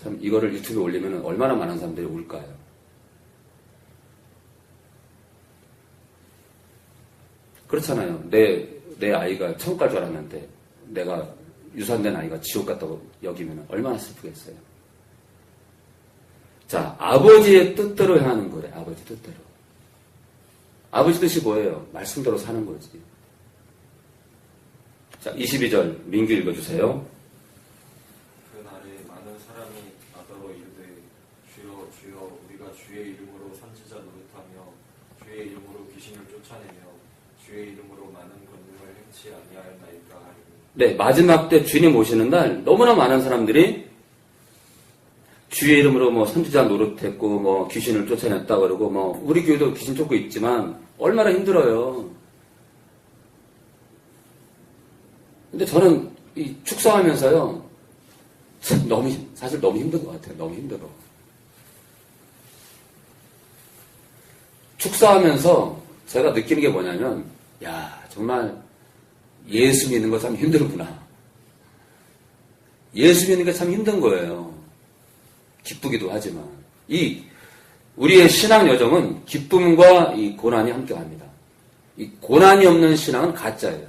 참 이거를 유튜브에 올리면 얼마나 많은 사람들이 올까요? 그렇잖아요. 내 아이가 천국 갈 줄 알았는데 내가 유산된 아이가 지옥 갔다고 여기면 얼마나 슬프겠어요. 자, 아버지의 뜻대로 행하는 거래. 아버지 뜻대로. 아버지 뜻이 뭐예요? 말씀대로 사는 거지. 자, 22절 민규 읽어주세요. 그날에 많은 사람이 나더러 이르되 주여 주여 우리가 주의 이름으로 선지자 노릇하며 주의 이름으로 귀신을 쫓아내며 주의 이름으로 많은 권능을 행치 아니하였나이까 하리니. 네, 마지막 때 주님 오시는 날 너무나 많은 사람들이 주의 이름으로 뭐 선지자 노릇했고 뭐 귀신을 쫓아냈다 그러고 뭐 우리 교회도 귀신 쫓고 있지만 얼마나 힘들어요. 근데 저는 이 축사하면서요 사실 너무 힘든 것 같아요. 너무 힘들어. 축사하면서 제가 느끼는 게 뭐냐면 야 정말 예수 믿는 거 참 힘들구나. 예수 믿는 게 참 힘든 거예요. 기쁘기도 하지만 우리의 신앙 여정은 기쁨과 이 고난이 함께 갑니다. 이 고난이 없는 신앙은 가짜예요.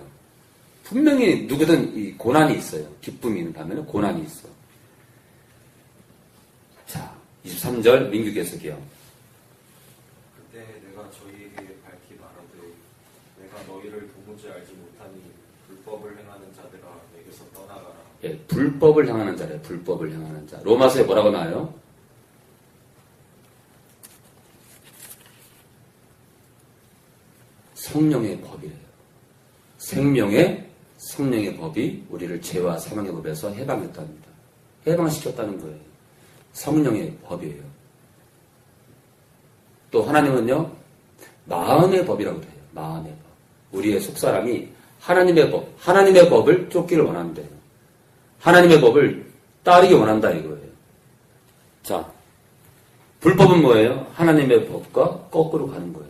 분명히 누구든 이 고난이 있어요. 기쁨이 있다면 고난이 있어. 자, 23절 민규 계속이요. 그때 내가 저희에게 밝히 말하되 내가 너희를 도무지 알지 못하니 불법을 행하는 자들아 내게서 떠나가라. 예, 불법을 향하는 자래요. 불법을 향하는 자. 로마서에 뭐라고 나와요? 성령의 법이래요. 성령의 법이 우리를 죄와 사망의 법에서 해방했답니다. 해방시켰다는 거예요. 성령의 법이에요. 또 하나님은요, 마음의 법이라고 해요. 마음의 법. 우리의 속사람이 하나님의 법을 쫓기를 원한대요. 하나님의 법을 따르기 원한다 이거예요. 자, 불법은 뭐예요? 하나님의 법과 거꾸로 가는 거예요.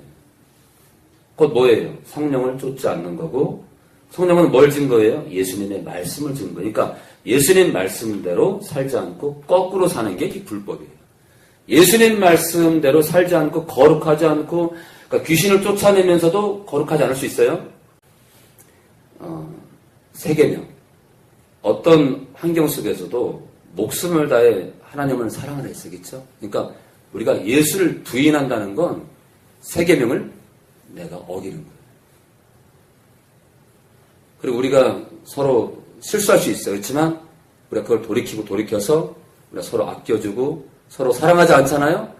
그것 뭐예요? 성령을 쫓지 않는 거고, 성령은 뭘 증거예요? 예수님의 말씀을 증거. 그러니까 예수님 말씀대로 살지 않고 거꾸로 사는 게 불법이에요. 예수님 말씀대로 살지 않고 거룩하지 않고, 그러니까 귀신을 쫓아내면서도 거룩하지 않을 수 있어요? 세계명. 어떤 환경 속에서도 목숨을 다해 하나님을 사랑하라 했어요. 그렇죠? 그러니까 우리가 예수를 부인한다는 건 세계명을 내가 어기는 거예요. 그리고 우리가 서로 실수할 수 있어요. 그렇지만 우리가 그걸 돌이켜서 우리가 서로 아껴주고 서로 사랑하지 않잖아요?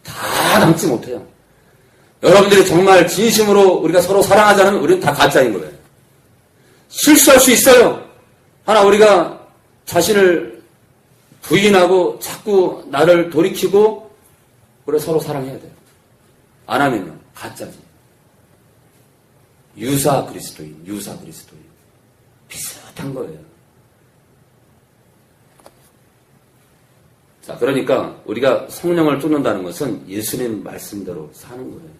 다 남지 못해요. 여러분들이 정말 진심으로 우리가 서로 사랑하지 않으면 우리는 다 가짜인 거예요. 실수할 수 있어요. 하나 우리가 자신을 부인하고 자꾸 나를 돌이키고 우리가 서로 사랑해야 돼요. 안 하면요. 가짜지. 유사 그리스도인. 비슷한 거예요. 자, 그러니까 우리가 성령을 쫓는다는 것은 예수님 말씀대로 사는 거예요.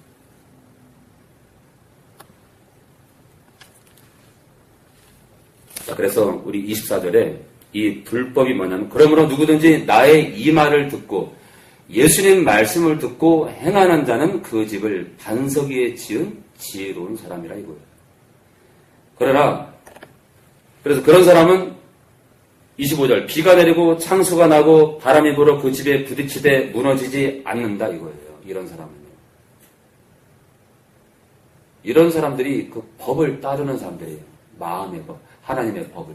자, 그래서 우리 24절에 이 불법이 뭐냐면, 그러므로 누구든지 나의 이 말을 듣고 예수님 말씀을 듣고 행하는 자는 그 집을 반석 위에 지은 지혜로운 사람이라 이거예요. 그래서 그런 사람은 25절 비가 내리고 창수가 나고 바람이 불어 그 집에 부딪히되 무너지지 않는다 이거예요. 이런 사람은요. 이런 사람들이 그 법을 따르는 사람들이에요. 마음의 법, 하나님의 법을.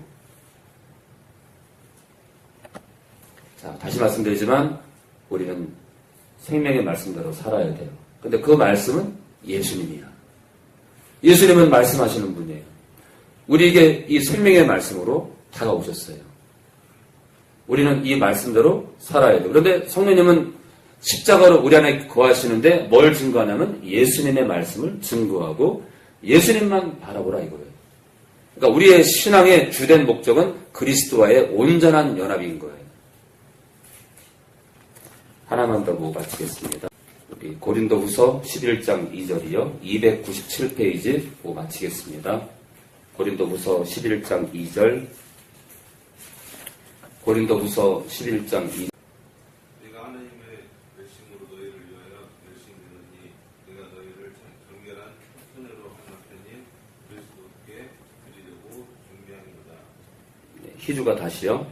자, 다시 말씀드리지만 우리는 생명의 말씀대로 살아야 돼요. 근데 그 말씀은 예수님이야. 예수님은 말씀하시는 분이에요. 우리에게 이 생명의 말씀으로 다가오셨어요. 우리는 이 말씀대로 살아야 돼요. 그런데 성령님은 십자가로 우리 안에 거하시는데 뭘 증거하냐면 예수님의 말씀을 증거하고 예수님만 바라보라 이거예요. 그러니까 우리의 신앙의 주된 목적은 그리스도와의 온전한 연합인 거예요. 하나만 더 보고 마치겠습니다. 우리 고린도후서 11장 2절이요. 297페이지 보고 마치겠습니다. 고린도후서 11장 2절 고린도후서 11장 2. 내가 하나님의 열심으로 너희를 위하여 열심히 되느니 내가 너희를 정결한 순회로 한 남편인 그리스도께 드리려고 준비함이로다. 희주가 다시요.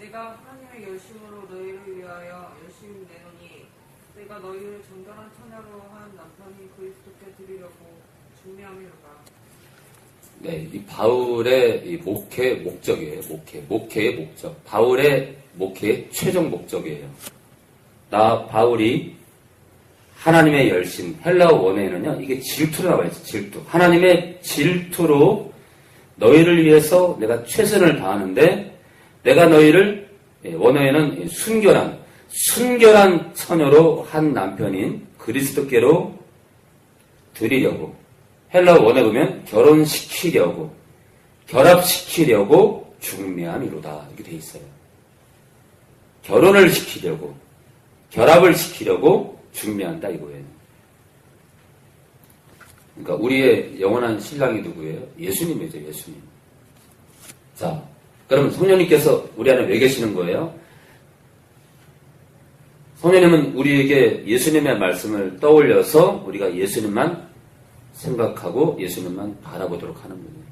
내가 하나님의 열심으로 너희를 위하여 열심히 내노니 내가 너희를 정결한 처녀로 한 남편인 그리스도께 드리려고 준비함이로다. 네, 이 바울의 이 목회 목적이에요. 목회의 목적. 바울의 목회의 최종 목적이에요. 나 바울이 하나님의 열심, 헬라어 원어에는요, 이게 질투로 나와 있어요. 질투. 하나님의 질투로 너희를 위해서 내가 최선을 다하는데, 내가 너희를, 원어에는 순결한 처녀로 한 남편인 그리스도께로 드리려고, 헬라어 원어에 보면 결혼시키려고, 결합시키려고 중매함이로다. 이렇게 돼 있어요. 결혼을 시키려고, 결합을 시키려고 중매한다 이거예요. 그러니까 우리의 영원한 신랑이 누구예요? 예수님이죠, 예수님. 자, 그럼 성령님께서 우리 안에 왜 계시는 거예요? 성령님은 우리에게 예수님의 말씀을 떠올려서 우리가 예수님만 생각하고 예수님만 바라보도록 하는 분이에요.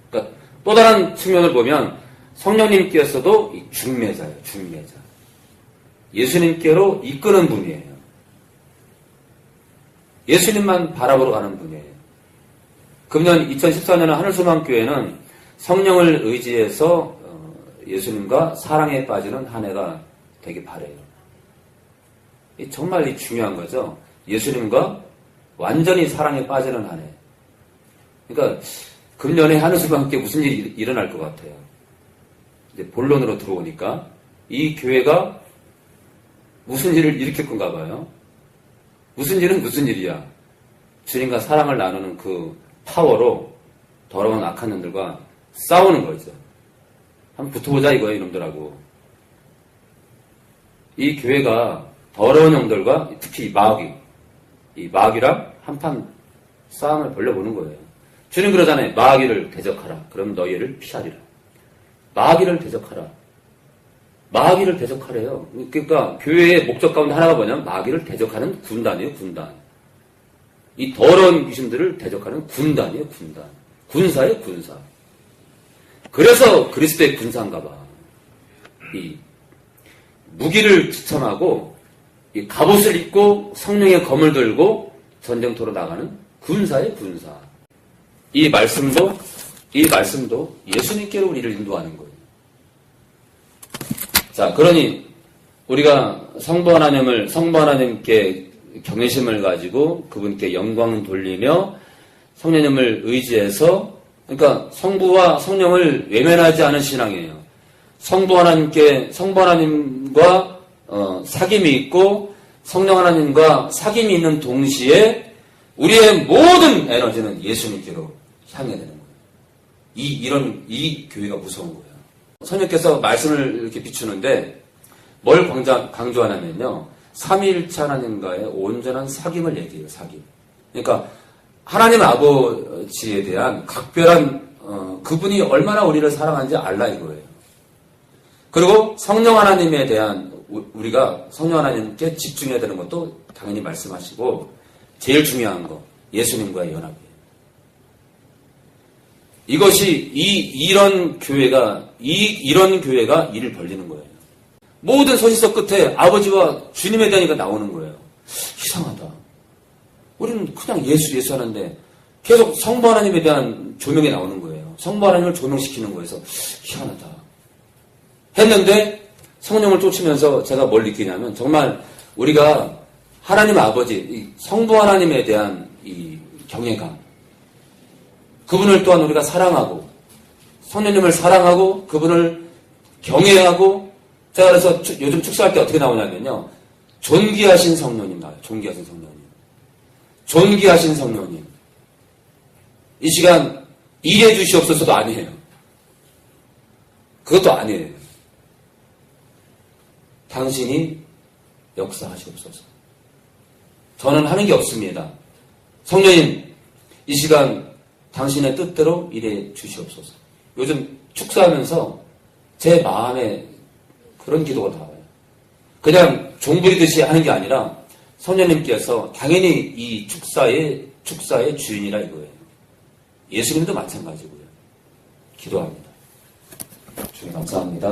그러니까 또 다른 측면을 보면 성령님께서도 중매자예요, 중매자. 예수님께로 이끄는 분이에요. 예수님만 바라보러 가는 분이에요. 금년 2014년에 하늘소망교회는 성령을 의지해서 예수님과 사랑에 빠지는 한 해가 되길 바라요. 정말 중요한 거죠. 예수님과 완전히 사랑에 빠지는 한 해. 그러니까 금년에 하늘소망교회 무슨 일이 일어날 것 같아요. 이제 본론으로 들어오니까 이 교회가 무슨 일을 일으킬 건가 봐요. 무슨 일은 무슨 일이야. 주님과 사랑을 나누는 그 파워로 더러운 악한 놈들과 싸우는 거죠. 한번 붙어보자 이거예요, 이놈들하고. 이 교회가 더러운 놈들과 특히 이 마귀랑 한판 싸움을 벌려보는 거예요. 주님 그러잖아요. 마귀를 대적하라. 그럼 너희를 피하리라. 마귀를 대적하라. 마귀를 대적하래요. 그러니까 교회의 목적 가운데 하나가 뭐냐면 마귀를 대적하는 군단이에요, 군단. 이 더러운 귀신들을 대적하는 군단이에요, 군단. 군사예요, 군사. 그래서 그리스도의 군사인가 봐. 이 무기를 지참하고 이 갑옷을 입고 성령의 검을 들고 전쟁터로 나가는 군사예요, 군사. 이 말씀도 예수님께로 우리를 인도하는 거예요. 자, 그러니 우리가 성부 하나님께 경외심을 가지고 그분께 영광 돌리며 성령님을 의지해서, 그러니까 성부와 성령을 외면하지 않은 신앙이에요. 성부 하나님과 사귐이 있고 성령 하나님과 사귐이 있는 동시에 우리의 모든 에너지는 예수님께로 향해 되는 거예요. 이 교회가 무서운 거예요. 성령께서 말씀을 이렇게 비추는데 뭘 강조하냐면요. 삼위일체 하나님과의 온전한 사귐을 얘기해요. 사귐. 그러니까 하나님 아버지에 대한 각별한 그분이 얼마나 우리를 사랑하는지 알라 이거예요. 그리고 성령 하나님에 대한 우리가 성령 하나님께 집중해야 되는 것도 당연히 말씀하시고 제일 중요한 거 예수님과의 연합이에요. 이것이 이런 교회가 일을 벌리는 거예요. 모든 서신서 끝에 아버지와 주님에 대한 얘기가 나오는 거예요. 이상하다. 우리는 그냥 예수 하는데 계속 성부 하나님에 대한 조명이 나오는 거예요. 성부 하나님을 조명시키는 거에서 희한하다. 했는데 성령을 쫓으면서 제가 뭘 느끼냐면 정말 우리가 하나님 아버지, 성부 하나님에 대한 이 경외감, 그분을 또한 우리가 사랑하고 성령님을 사랑하고 그분을 경외하고, 제가 그래서 요즘 축사할 때 어떻게 나오냐면요. 존귀하신 성령님 나와요. 존귀하신 성령님. 존귀하신 성령님. 이 시간 일해 주시옵소서도 아니에요. 그것도 아니에요. 당신이 역사하시옵소서. 저는 하는 게 없습니다. 성령님, 이 시간 당신의 뜻대로 일해 주시옵소서. 요즘 축사하면서 제 마음에 그런 기도가 나와요. 그냥 종부리듯이 하는 게 아니라 성령님께서 당연히 이 축사의 주인이라 이거예요. 예수님도 마찬가지고요. 기도합니다. 주님 감사합니다.